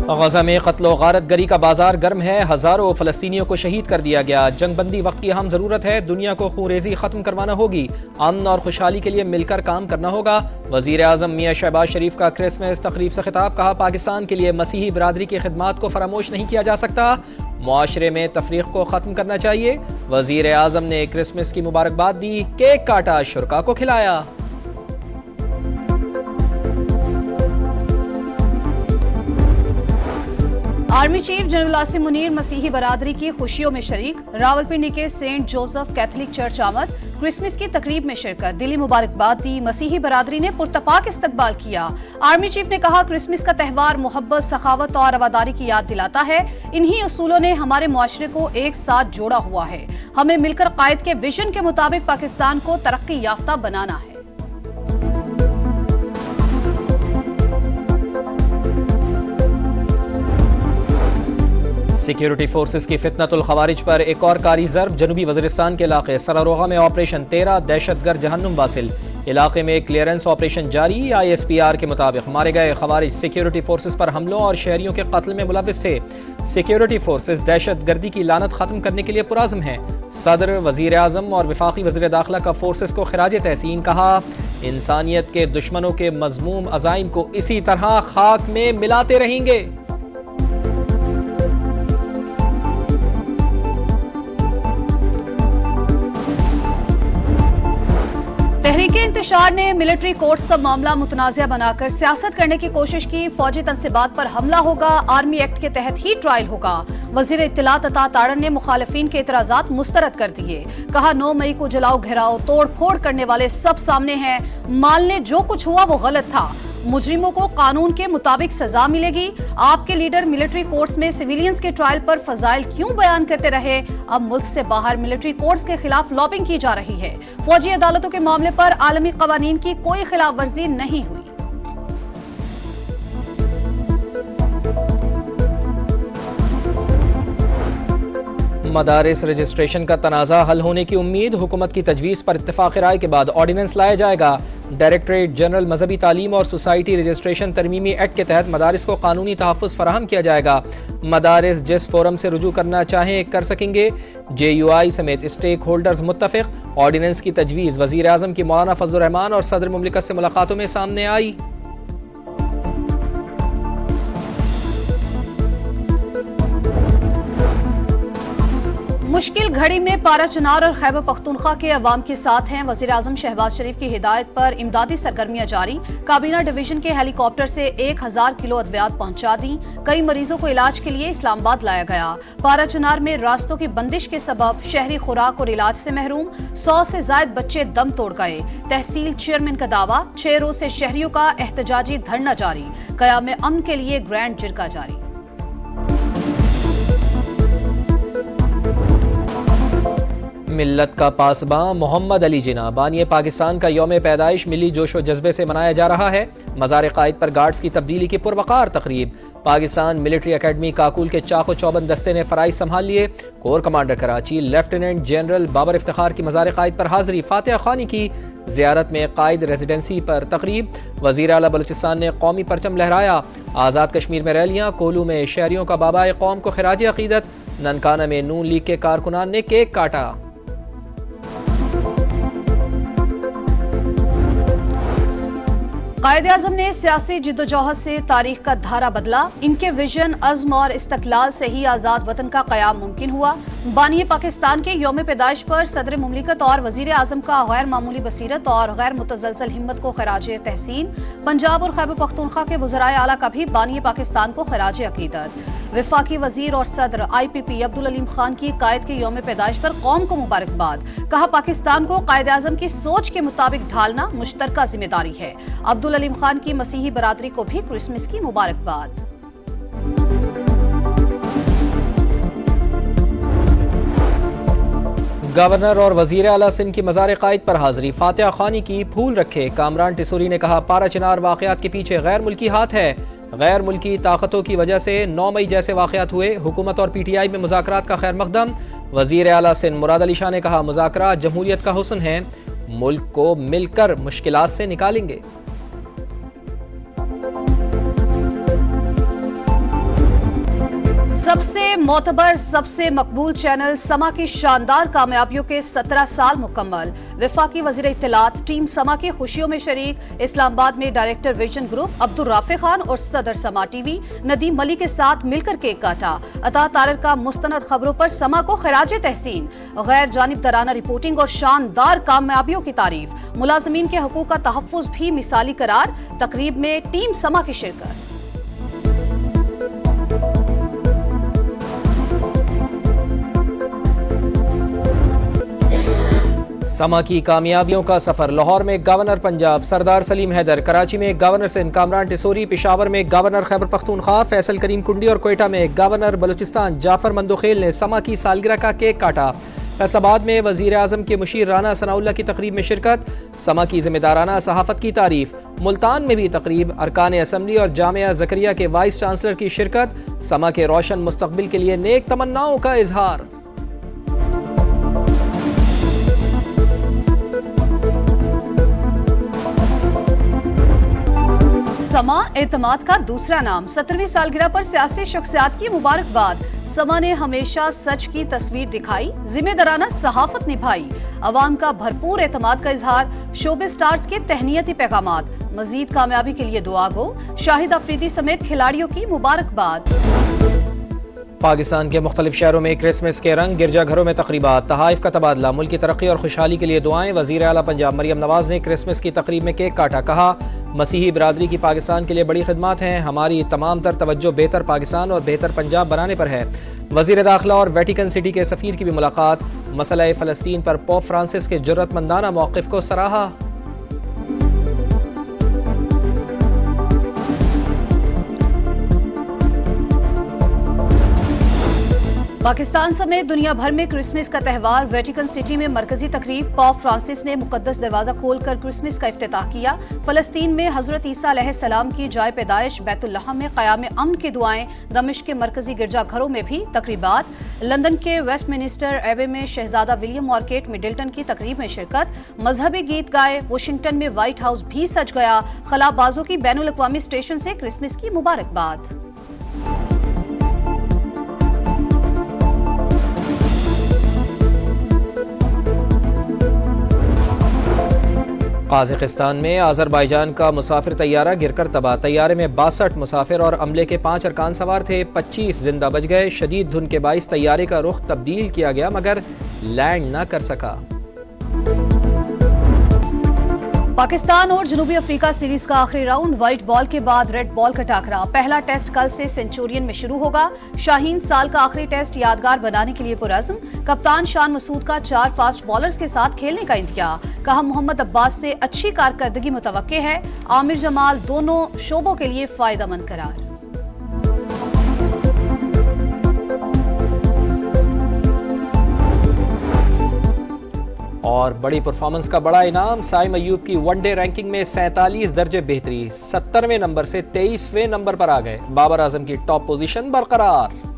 गजा में कत्ल और गारत गरी का बाजार गर्म है। हजारों फलस्तीनियों को शहीद कर दिया गया। जंगबंदी वक्त की अहम जरूरत है। दुनिया को खूनरेजी खत्म करवाना होगी। अमन और खुशहाली के लिए मिलकर काम करना होगा। वजीर आजम मियां शहबाज शरीफ का क्रिसमस तकरीब से खिताब। कहा, पाकिस्तान के लिए मसीही बिरादरी की खिदमात को फरामोश नहीं किया जा सकता। मुआशरे में तफरीक को खत्म करना चाहिए। वजीर आजम ने क्रिसमस की मुबारकबाद दी। केक काटा, शुरका को खिलाया। Army chief general Asim Munir मसीही बरादरी की खुशियों में शरीक। रावलपिंडी के सेंट जोसेफ कैथोलिक चर्च आमद। क्रिसमस की तकरीब में शिरकत। दिली मुबारकबाद दी। मसीही बरादरी ने पुरतपाक इस्तकबाल किया। आर्मी चीफ ने कहा, क्रिसमस का त्यौहार मोहब्बत, सखावत और रवादारी की याद दिलाता है। इन्हीं उसूलों ने हमारे मुआशरे को एक साथ जोड़ा हुआ है। हमें मिलकर कायद के विजन के मुताबिक पाकिस्तान को तरक्की याफ्ता बनाना है। सिक्योरिटी फोर्सेस की फितनतुल खवारिज पर एक और कारी ज़र्ब। जनूबी वज़ीरिस्तान के इलाके सरारोगा में ऑपरेशन 13 दहशतगर्द जहन्नुम वासिल। इलाके में क्लियरेंस ऑपरेशन जारी। ISPR के मुताबिक मारे गए खवारिज सिक्योरिटी फोर्सेस पर हमलों और शहरियों के कत्ल में मुलविस थे। सिक्योरिटी फोर्सेस दहशत गर्दी की लानत खत्म करने के लिए पुराज़म हैं। सदर, वजीर आजम और वफाकी वज़ीर दाखिला का फोर्सेस को खिराज तहसीन। कहा, इंसानियत के दुश्मनों के मज़मूम अज़ाइम को इसी तरह खाक में मिलाते रहेंगे। तहरीक इंतशार ने मिलिट्री कोर्ट्स का मामला मुतनाज़ा बनाकर सियासत करने की कोशिश की। फौजी तनसीबात पर हमला होगा। आर्मी एक्ट के तहत ही ट्रायल होगा। वजीर इत्तलात अता तारण ने मुखालिफिन के एतराज़ात मुस्तरद कर दिए। कहा, 9 मई को जलाओ घेराव तोड़ फोड़ करने वाले सब सामने हैं। मालने जो कुछ हुआ वो गलत था। मुजरिमों को कानून के मुताबिक सजा मिलेगी। आपके लीडर मिलिट्री कोर्ट्स में सिविलियंस के ट्रायल पर फजाइल क्यों बयान करते रहे? अब मुल्क से बाहर मिलिट्री कोर्ट्स के खिलाफ लॉबिंग की जा रही है। फौजी अदालतों के मामले पर आलमी कवानीन की कोई खिलाफ वर्जी नहीं हुई। मदारिस रजिस्ट्रेशन का तनाज़ा हल होने की उम्मीद। हुकूमत की तजवीज़ पर इत्तेफाक राय के बाद ऑर्डिनेंस लाया जाएगा। डायरेक्टरेट जनरल मजहबी तालीम और सोसाइटी रजिस्ट्रेशन तरमीमी एक्ट के तहत मदारिस को कानूनी तहफ़्फ़ुज़ फराहम किया जाएगा। मदारिस जिस फोरम से रुजू करना चाहें कर सकेंगे। JUI समेत स्टेक होल्डर्स मुत्तफ़िक़। ऑर्डिनेंस की तजवीज़ वज़ीर आज़म की मौलाना फजलुर रहमान और सदर मुमलिकत से मुलाकातों में सामने आई। मुश्किल घड़ी में पारा चनार और खैबर पख्तूनख्वा के अवाम के साथ हैं। वज़ीर आज़म शहबाज शरीफ की हिदायत पर इमदादी सरगर्मियां जारी। काबीना डिवीजन के हेलीकॉप्टर से 1000 किलो अद्वियात पहुंचा दी। कई मरीजों को इलाज के लिए इस्लामाबाद लाया गया। पारा चनार में रास्तों की बंदिश के सबब शहरी खुराक और इलाज से महरूम 100 से जायद बच्चे दम तोड़ गए। तहसील चेयरमैन का दावा। 6 रोज से शहरियों का एहतजाजी धरना जारी। क़याम अमन के लिए ग्रैंड जिरका जारी। मिल्लत का पासबां मोहम्मद अली जिना बानी पाकिस्तान का यौम पैदाइश मिली जोशो जज्बे से मनाया जा रहा है। मज़ार कायद पर गार्ड्स की तब्दीली की पुरवकार तकरीब। पाकिस्तान मिलिट्री अकेडमी काकुल के चाको चौबंद दस्ते ने फराइज संभाल लिए। Core commander Karachi lieutenant general Babar Iftikhar की मज़ार कायद पर हाजिरी। फातिहा खानी की ज़ियारत में कायद रेजिडेंसी पर तकरीब। वज़ीर आला बलूचिस्तान ने कौमी परचम लहराया। आज़ाद कश्मीर में रैलियाँ। कोलू में शहरियों का बाबा कौम को खिराज अकीदत। ननकाना में नून लीग के कारकुनान ने केक काटा। कायद-ए-आज़म ने सियासी जिद्दोजहद से तारीख का धारा बदला। इनके विजन, अज़्म और इस्तक़लाल से ही आज़ाद वतन का क़याम मुमकिन हुआ। बानी पाकिस्तान के यौम पैदाइश पर सदर मुमलिकत और वज़ीर आज़म का गैर मामूली बसीरत और गैर मुतज़लज़ल हिम्मत को खिराज तहसीन। पंजाब और खैबर पख्तूनख्वा के वज़राए आला का भी बानी पाकिस्तान को खिराज अकीदत। वफाकी वज़ीर और सदर IPP अब्दुल अलीम खान की कायद के यौम पैदाइश पर कौम को मुबारकबाद। कहा, पाकिस्तान को कायद-ए-आज़म की सोच के मुताबिक ढालना मुश्तरका जिम्मेदारी है। अब्दुल अलीम खान की मसीही बरादरी को भी क्रिसमस की मुबारकबाद। गवर्नर और वजीर आला सिंध की मज़ार कायद पर हाजिरी। फातिहा खानी की फूल रखे। कामरान टिसूरी ने कहा, पारा चिनार वाक़यात के पीछे गैर मुल्की हाथ है। गैर मुल्की ताकतों की वजह से 9 मई जैसे वाक़यात हुए। हुकूमत और PTI में मुज़ाकरात का खैर मकदम। वज़ीर आला सिंध मुराद अली शाह ने कहा, मुज़ाकरात जमहूरियत का हुस्न है। मुल्क को मिलकर मुश्किलात से निकालेंगे। सबसे मोतबर, सबसे मकबूल चैनल समा की शानदार कामयाबियों के 17 साल मुकम्मल। वफाकी वज़ीर इत्तलात टीम समा की खुशियों में शरीक। इस्लामाबाद में director vision group Abdul Rafe Khan और सदर समा टीवी नदीम मलिक के साथ मिलकर केक काटा। अता तारर का मुस्तनद खबरों पर समा को खिराज तहसीन। गैर जानिबदाराना रिपोर्टिंग और शानदार कामयाबियों की तारीफ। मुलाजमीन के हकूक का तहफ़्फ़ुज़ भी मिसाली करार। तकरीब में टीम समा की शिरकत। समा की कामयाबियों का सफर। लाहौर में गवर्नर पंजाब सरदार सलीम हैदर, कराची में गवर्नर सिंध कामरान टिसोरी, पेशावर में गवर्नर खैबर पख्तूनख्वा फैसल करीम कुंडी और कोयटा में गवर्नर बलूचिस्तान जाफर मंदोखेल ने समा की सालगिरह का केक काटा। फैसलाबाद में वजीर आजम के मुशीर राना सनाउल्लाह की तकरीब में शिरकत। समा की जिम्मेदाराना सहाफत की तारीफ। मुल्तान में भी तकरीब। अरकान असम्बली और जामिया जकरिया के वाइस चांसलर की शिरकत। समा के रोशन मुस्तकबिल के लिए नेक तमन्नाओं का इजहार। समा एतमाद का दूसरा नाम। 17वीं सालगिरह पर सियासी शख्सियात की मुबारकबाद। समा ने हमेशा सच की तस्वीर दिखाई, जिम्मेदाराना सहाफत निभाई। अवाम का भरपूर एतमाद का इजहार। शोबिज़ स्टार्स के तहनीयती पैगामात। मजीद कामयाबी के लिए दुआ गो। शाहिद अफरीदी समेत खिलाड़ियों की मुबारकबाद। पाकिस्तान के मुख्तलिफ शहरों में क्रिसमस के रंग, गिरजाघरों में तकरीबात, तहाइफ का तबादला, मुल्क की तरक्की और खुशहाली के लिए दुआएं। वज़ीर आला पंजाब मरियम नवाज ने क्रिसमस की तकरीब में केक काटा। कहा, मसीही बरादरी की पाकिस्तान के लिए बड़ी खिदमत हैं। हमारी तमाम तर तवज्जो बेहतर पाकिस्तान और बेहतर पंजाब बनाने पर है। वज़ीर दाखिला और वेटिकन सिटी के सफ़ीर की भी मुलाकात। मसला फ़लस्तीन पर पोप फ्रांसिस के जुर्रतमंदाना मौक़िफ़ को सराहा। पाकिस्तान समेत दुनिया भर में क्रिसमस का त्यौहार। वेटिकन सिटी में मरकजी तकरीब। पोप फ्रांसिस ने मुकद्दस दरवाजा खोलकर क्रिसमस का इफ्तिताह किया। फलस्तीन में हजरत ईसा अलैहिस्सलाम की जाए पैदाइश बैतुल्लाहम में क़याम अमन की दुआएं। दमिश्क के मरकजी गिरजाघरों में भी तकरीबात। लंदन के वेस्टमिनिस्टर एवे में शहजादा विलियम और केट मिडल्टन की तकरीब में शिरकत। मजहबी गीत गाए। वाशिंगटन में व्हाइट हाउस भी सज गया। खलाबाजों की बैनुल अक़वामी स्टेशन से क्रिसमस की मुबारकबाद। काज़ाकिस्तान में आज़रबाईजान का मुसाफिर तैयारा गिरकर तबाह। तैयारे में 62 मुसाफिर और अमले के 5 अरकान सवार थे। 25 जिंदा बच गए। शदीद धुंध के बाइस तैयारे का रुख तब्दील किया गया मगर लैंड न कर सका। पाकिस्तान और जनूबी अफ्रीका सीरीज का आखिरी राउंड। व्हाइट बॉल के बाद रेड बॉल का टाकरा। पहला टेस्ट कल से सेंचुरियन में शुरू होगा। शाहीन साल का आखिरी टेस्ट यादगार बनाने के लिए पुरअज़्म। कप्तान शान मसूद का 4 फास्ट बॉलर्स के साथ खेलने का इंतज़ार। कहा, मोहम्मद अब्बास से अच्छी कारकर्दगी मुतवक्के है। आमिर जमाल दोनों शोबों के लिए फायदेमंद करार। और बड़ी परफॉर्मेंस का बड़ा इनाम। साइम अयूब की वनडे रैंकिंग में 47 दर्जे बेहतरी। 70वें नंबर से 23वें नंबर पर आ गए। बाबर आजम की टॉप पोजीशन बरकरार।